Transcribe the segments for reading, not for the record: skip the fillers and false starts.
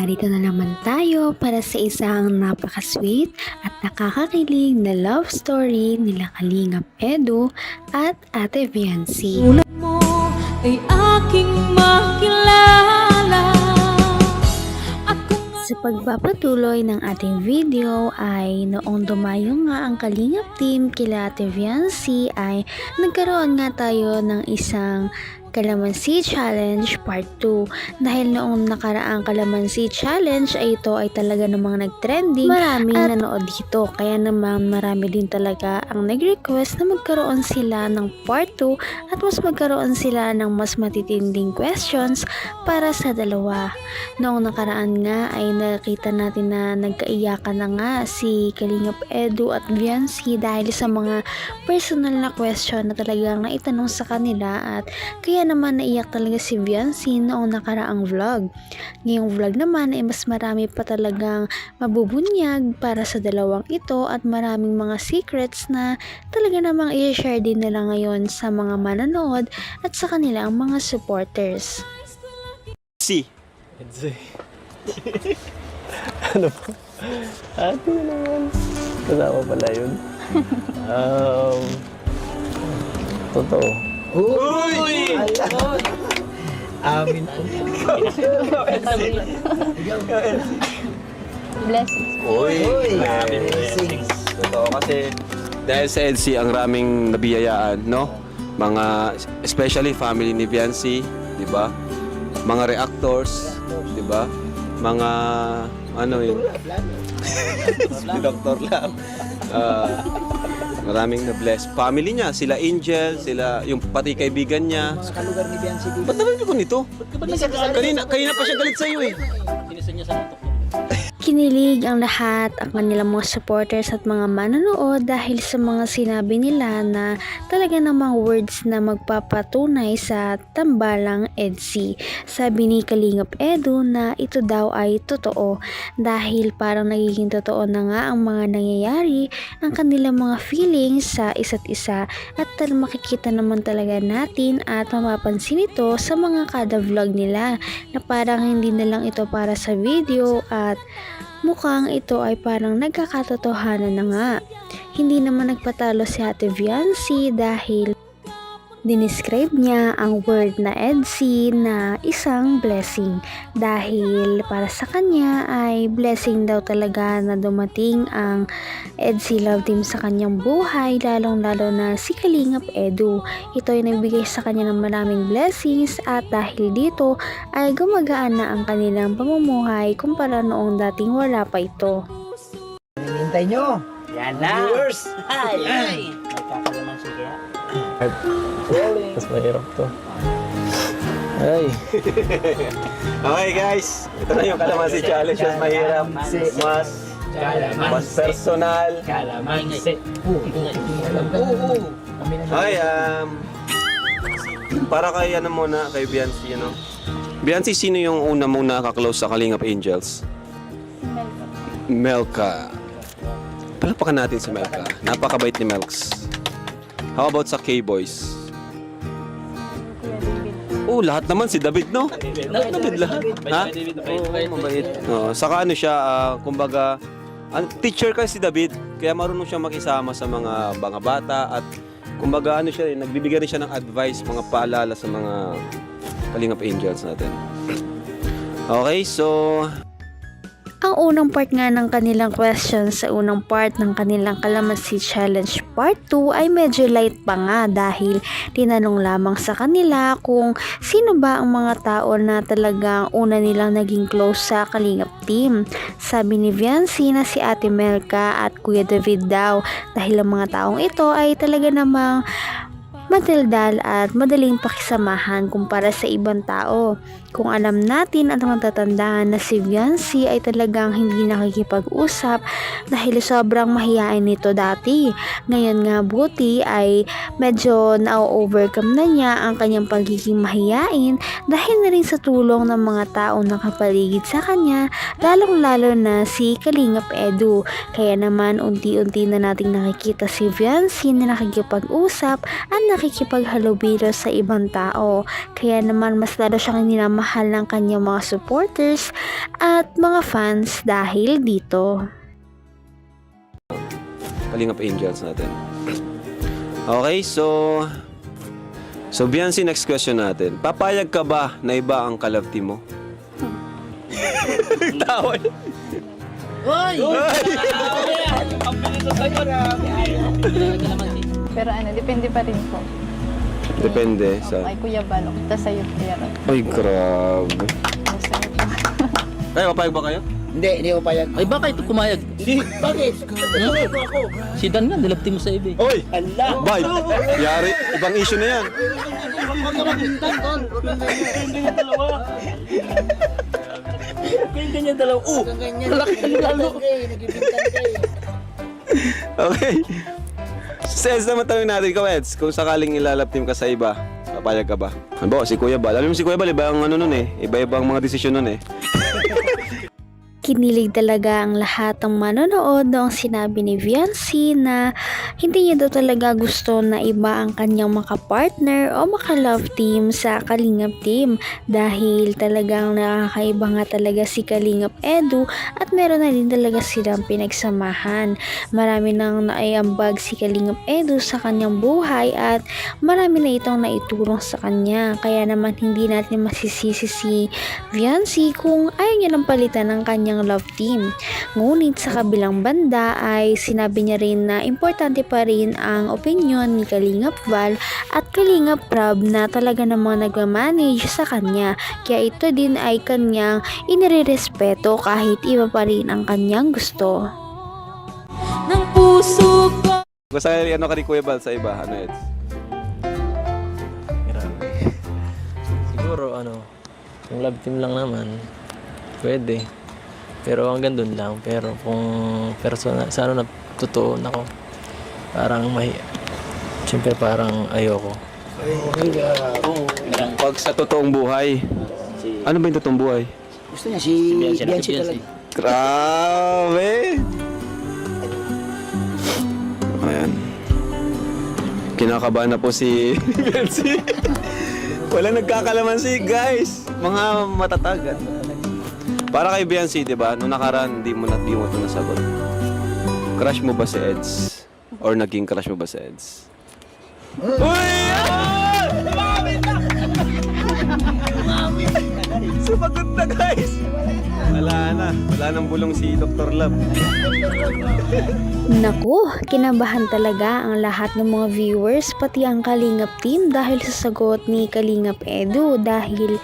narito na naman tayo para sa isang napaka-sweet at nakakakilig na love story nila Kalingap Edu at Ate Viancy. Mo ay aking makilala. Sa pagpapatuloy ng ating video ay noong dumayo nga ang Kalingap team kila Ate Viancy ay nagkaroon nga tayo ng isang Kalamansi Challenge Part 2. Dahil noong nakaraang Kalamansi Challenge ay ito ay talaga namang nag-trending, maraming nanood dito. Kaya naman marami din talaga ang nag-request na magkaroon sila ng Part 2 at mas magkaroon sila ng mas matitinding questions para sa dalawa. Noong nakaraan nga ay nakita natin na nagkaiyakan na nga si Kalingap Edu at Viancy dahil sa mga personal na question na talagang naitanong sa kanila, at kaya naman naiyak talaga si Viancy noong nakaraang vlog. Ngayong vlog naman ay mas marami pa talagang mabubunyag para sa dalawang ito at maraming mga secrets na talaga namang i-share din nila ngayon sa mga manonood at sa kanilang mga supporters. Si. Ano po? Ate na naman. Kasama pala yun. Totoo. Uy! Amin po. Blessings. Uy! Blessings. Totoo kasi dahil sa EDSI ang raming nabiyayaan, no? Mga, especially family ni Viancy, di ba? Mga reactors, di ba? Mga, ano yun? Doktor lang. Maraming na-bless. Family niya, sila Angel, sila yung pati kaibigan niya. Sa kalugar ni Viancy dito. Ba't naman ko nito? Kanina pa siya galit sa iyo eh. Kinilig ang lahat, ang kanilang mga supporters at mga manonood dahil sa mga sinabi nila na talaga namang words na magpapatunay sa tambalang EDSI. Sabi ni Kalingap Edu na ito daw ay totoo dahil parang nagiging totoo na nga ang mga nangyayari, ang kanilang mga feelings sa isa't isa, at makikita naman talaga natin at mapapansin ito sa mga kada vlog nila na parang hindi na lang ito para sa video at mukhang ito ay parang nagkakatotohanan na nga. Hindi naman nagpatalo si Ate Viancy dahil dinescribe niya ang word na EDSI na isang blessing dahil para sa kanya ay blessing daw talaga na dumating ang EDSI Love Team sa kanyang buhay, lalong lalo na si Kalingap Edu. Ito ay nagbigay sa kanya ng maraming blessings at dahil dito ay gumagaan na ang kanilang pamumuhay kumpara noong dating wala pa ito. Hinihintay nyo. Yan na! Viewers. Ay! May kakalaman siya kaya. Mas mahirap to. Ay. Okay guys, ito na yung Kalamansi Challenge. Mas mahirap, mas personal. Kalamansi. Okay, para kay ano muna, kay Viancy, ano? Viancy, sino yung una muna kaklose sa Kalingap Angels? Melka. Palapakan natin si Melka. Napakabait ni Melks. How about sa K-Boys? Oh, lahat naman si David, no? David lahat. Ha? Oo, mabait. Saka ano siya, kumbaga, teacher kasi si David, kaya marunong siya makisama sa mga bata at kumbaga ano siya, nagbibigay rin siya ng advice, mga paalala sa mga Kalingap Angels natin. Okay, so Ang unang part nga ng kanilang question sa unang part ng kanilang Kalamansi Challenge Part 2 ay medyo light pa nga dahil tinanong lamang sa kanila kung sino ba ang mga tao na talagang una nilang naging close sa Kalingap Team. Sabi ni Viancy na si Ate Melka at Kuya David daw dahil ang mga taong ito ay talaga namang matildal at madaling pakisamahan kumpara sa ibang tao. Kung alam natin at matatandaan na si Viancy ay talagang hindi nakikipag-usap dahil sobrang mahiyain nito dati. Ngayon nga buti ay medyo na-overcome na niya ang kanyang pagiging mahiyain dahil na rin sa tulong ng mga taong nakapaligid sa kanya, lalong-lalo na si Kalingap Edu. Kaya naman unti-unti na nating nakikita si Viancy na nakikipag-usap at nakikipaghalubilo sa ibang tao. Kaya naman mas lalo siyang mahal ng kanyang mga supporters at mga fans dahil dito. Kalingap Angels natin. Okay, so Biancy, next question natin. Papayag ka ba na iba ang ka-love team mo? Tawa. Pero depende pa rin po. Depende sa... Kay Kuya Balok, tapos sa'yo, Kuya Rod. Ay, grabe. Sa'yo po. Ay, papayag ba kayo? Hindi ko payag. Ay, bakit pumayag? Hindi, bakit? Tuloy ko ako. Si Dan nga, nilapti mo sa iba. Oy! Bye! Yari, ibang issue na yan. Huwag ka magbintang, Tol. Huwag kang ganyan. Ganyan dalawa. Huwag kang ganyan. Nagbibintang ka eh. Nagbibintang ka eh. Okay. Sens naman tanong natin, ikaw Eds, kung sakaling ilalap team ka sa iba, papayag ka ba? Ano si Kuya Bal? Alam mo si Kuya Bal, iba ang ano nun eh. Iba-ibang mga desisyon nun eh. Kinilig talaga ang lahat ng manonood noong sinabi ni Viancy na hindi niya daw talaga gusto na iba ang kanyang makapartner o maka-love team sa Kalingap team dahil talagang nakakaiba nga talaga si Kalingap Edu at meron na din talaga silang pinagsamahan. Marami nang naiambag si Kalingap Edu sa kanyang buhay at marami na itong naitulong sa kanya, kaya naman hindi natin masisisi si Viancy kung ayaw niya lang palitan ng kanyang love team. Ngunit sa kabilang banda ay sinabi niya rin na importante pa rin ang opinion ni Kalingap Val at Kalingap Prab na talaga namang nagmamanage sa kanya, kaya ito din ay kanyang inirerespeto kahit iba pa rin ang kanyang gusto. ng puso ko. Kung sakaling ano ka ni Kuya Bal sa iba, ano Eds? Grabe. Siguro kung love team lang naman, pwede. Pero hanggang dun lang. Pero kung sa na totoo ako, parang siyempre parang ayoko. Pag sa totoong buhay, ano ba yung totoong buhay? Gusto niya si Biancy talaga. Grabe! Ayan. Kinakabahan na po si Biancy. Wala nagkakalamansi, guys. Mga matatagan. Para kay Biancy, di ba? Noong nakaraan, di mo ito nasagot. Crush mo ba si Eds? Or naging crush mo ba si Eds? Uy! Sumagot na, guys! Wala nang bulong si Dr. Love. Naku, kinabahan talaga ang lahat ng mga viewers pati ang Kalingap team dahil sa sagot ni Kalingap Edu dahil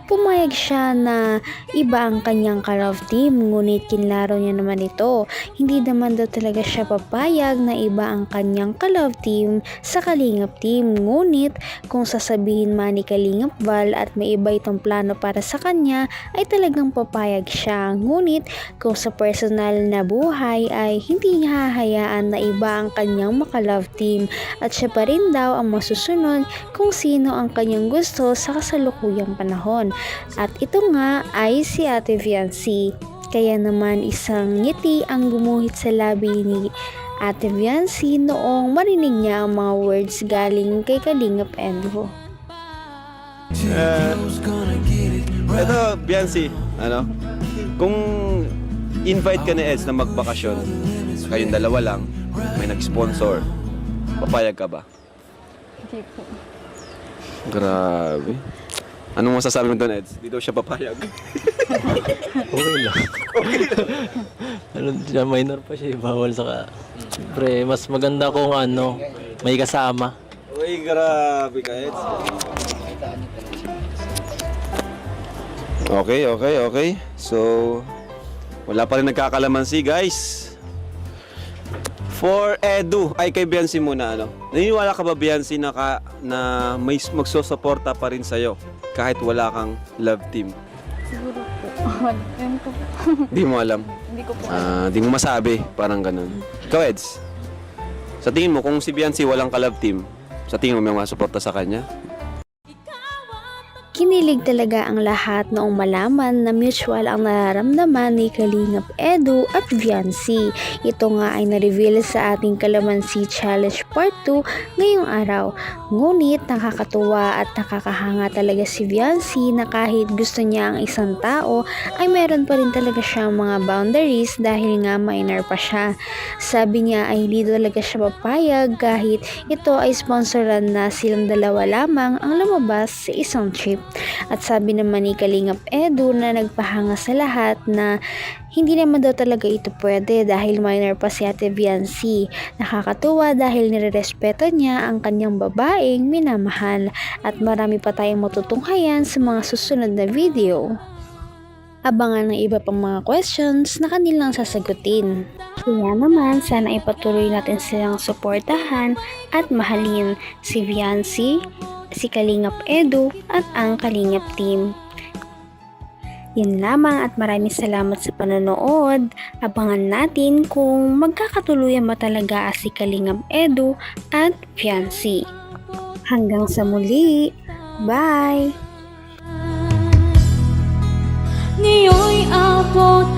pumayag siya na iba ang kanyang ka-love team, ngunit kinlaro niya naman ito. Hindi naman daw talaga siya papayag na iba ang kanyang ka-love team sa Kalingap team. Ngunit kung sasabihin man ni Kalingap Val at may iba itong plano para sa kanya, ay talagang papayag siya. Ngunit kung sa personal na buhay ay hindi niya hahayaan na iba ang kanyang maka-love team at siya pa rin daw ang masusunod kung sino ang kanyang gusto sa kasalukuyang panahon. At ito nga ay si Ate Viancy. Kaya naman isang ngiti ang gumuhit sa labi ni Ate Viancy noong marinig niya ang mga words galing kay Kalingap Edu. Ito, Biancy, kung invite ka ni Eds na magbakasyon, kayong dalawa lang, may nag-sponsor, papayag ka ba? Hindi po. Grabe. Anong masasabi mo doon, Eds? Di daw siya papayag. Okay lang. Minor pa siya, bawal saka. Siyempre, mas maganda kung may kasama. Uy, grabe ka, Eds. Okay. So, wala pa rin nagkakalamansi, guys. For Edu, ay kay Biancy muna, naniniwala ka ba, Biancy, na may magsusuporta pa rin sa'yo kahit wala kang love team? Siguro po. Ewan ko po. Di mo alam. Hindi ko po. Di mo masabi, parang ganun. Ikaw, Eds, sa tingin mo, kung si Biancy walang ka-love team, sa tingin mo may mga suporta sa kanya? Kinilig talaga ang lahat noong malaman na mutual ang nararamdaman ni Kalingap Edu at Viancy. Ito nga ay na-reveal sa ating Kalamansi Challenge Part 2 ngayong araw. Ngunit nakakatuwa at nakakahanga talaga si Viancy na kahit gusto niya ang isang tao ay meron pa rin talaga siyang mga boundaries dahil nga minor pa siya. Sabi niya ay hindi talaga siya papayag kahit ito ay sponsoran na silang dalawa lamang ang lumabas sa isang trip. At sabi naman ni Kalingap Edu na nagpahanga sa lahat na hindi naman daw talaga ito pwede dahil minor pa si Ate Viancy. Nakakatuwa dahil nirerespeto niya ang kanyang babaeng minamahal at marami pa tayong matutunghayan sa mga susunod na video. Abangan ng iba pang mga questions na kanilang sasagutin. Kaya naman, sana ipatuloy natin silang suportahan at mahalin si Viancy, si Kalingap Edu at ang Kalingap team. Yun lamang at maraming salamat sa panonood. Abangan natin kung magkakatuluyan ba talaga si Kalingap Edu at Viancy. Hanggang sa muli. Bye! Ngayon'y abot